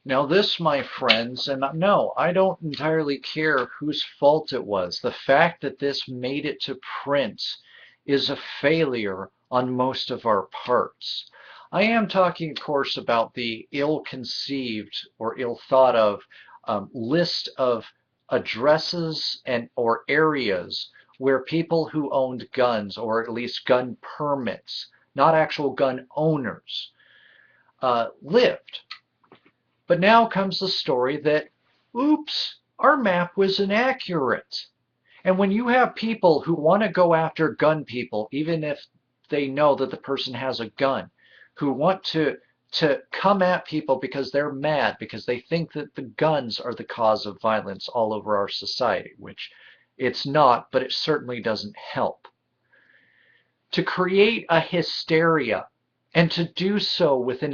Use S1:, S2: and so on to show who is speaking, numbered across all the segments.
S1: Now this, my friends, and no, I don't entirely care whose fault it was. The fact that this made it to print is a failure on most of our parts. I am talking, of course, about the ill-conceived or ill-thought of list of addresses and or areas where people who owned guns, or at least gun permits, not actual gun owners, lived. But now comes the story that, oops, our map was inaccurate. And when you have people who want to go after gun people, even if they know that the person has a gun, who want to come at people because they're mad, because they think that the guns are the cause of violence all over our society, which it's not, but it certainly doesn't help. To create a hysteria and to do so with an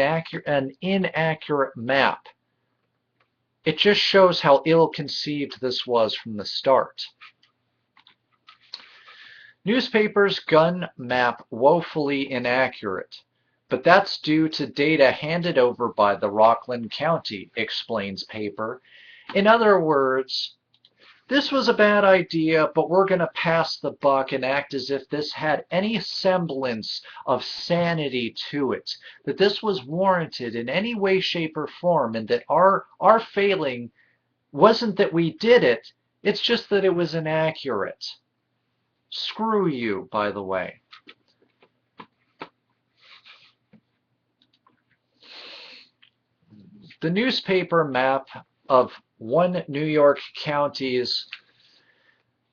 S1: inaccurate map, it just shows how ill-conceived this was from the start. Newspapers' gun map woefully inaccurate, but that's due to data handed over by the Rockland County, explains paper. In other words, this was a bad idea, but we're going to pass the buck and act as if this had any semblance of sanity to it, that this was warranted in any way, shape, or form, and that our failing wasn't that we did it, it's just that it was inaccurate. Screw you, by the way. The newspaper map of one New York county's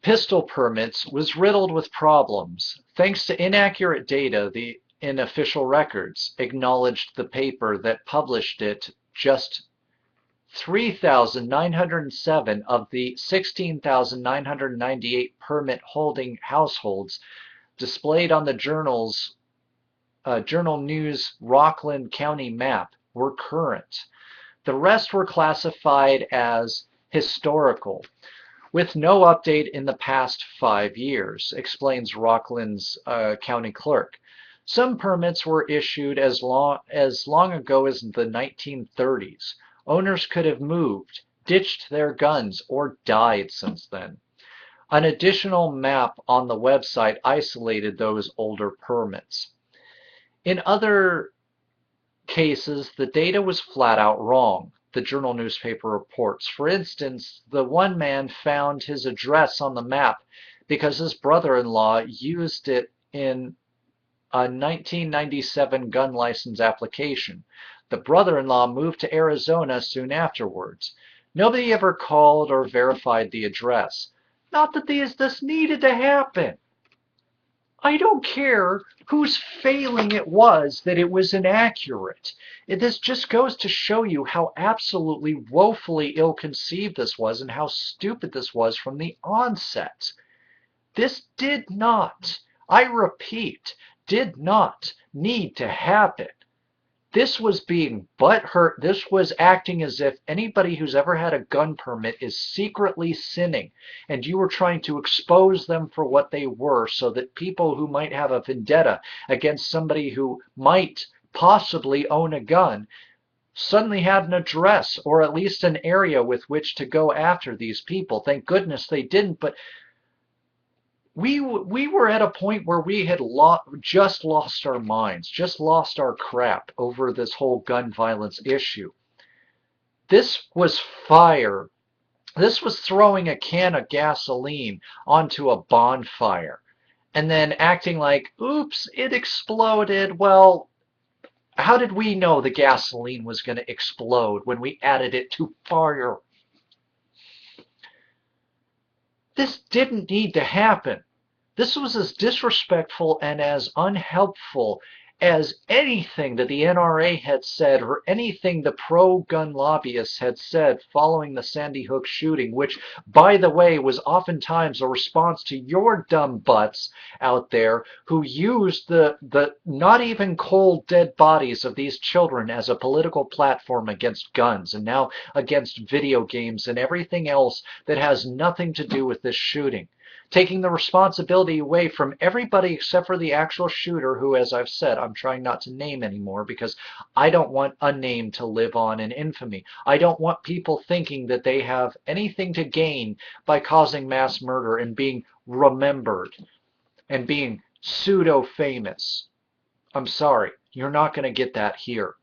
S1: pistol permits was riddled with problems. Thanks to inaccurate data, the in official records, acknowledged the paper that published it. Just 3,907 of the 16,998 permit-holding households displayed on the Journal News Rockland County map were current. The rest were classified as historical, with no update in the past 5 years, explains Rockland's county clerk. Some permits were issued as long ago as the 1930s. Owners could have moved, ditched their guns, or died since then. An additional map on the website isolated those older permits. In other cases, the data was flat out wrong, the Journal newspaper reports. For instance, the one man found his address on the map because his brother-in-law used it in a 1997 gun license application. The brother-in-law moved to Arizona soon afterwards. Nobody ever called or verified the address. Not that this needed to happen. I don't care whose failing it was that it was inaccurate. This just goes to show you how absolutely woefully ill-conceived this was and how stupid this was from the onset. This did not, I repeat, did not need to happen. This was being butthurt. This was acting as if anybody who's ever had a gun permit is secretly sinning, and you were trying to expose them for what they were so that people who might have a vendetta against somebody who might possibly own a gun suddenly had an address or at least an area with which to go after these people. Thank goodness they didn't, but we were at a point where we had just lost our minds, just lost our crap over this whole gun violence issue. This was fire. This was throwing a can of gasoline onto a bonfire and then acting like, oops, it exploded. Well, how did we know the gasoline was going to explode when we added it to fire? This didn't need to happen. This was as disrespectful and as unhelpful as anything that the NRA had said or anything the pro-gun lobbyists had said following the Sandy Hook shooting, which, by the way, was oftentimes a response to your dumb butts out there who used the not even cold dead bodies of these children as a political platform against guns and now against video games and everything else that has nothing to do with this shooting. taking the responsibility away from everybody except for the actual shooter, who, as I've said, I'm trying not to name anymore because I don't want a name to live on in infamy. I don't want people thinking that they have anything to gain by causing mass murder and being remembered and being pseudo famous. I'm sorry, you're not going to get that here.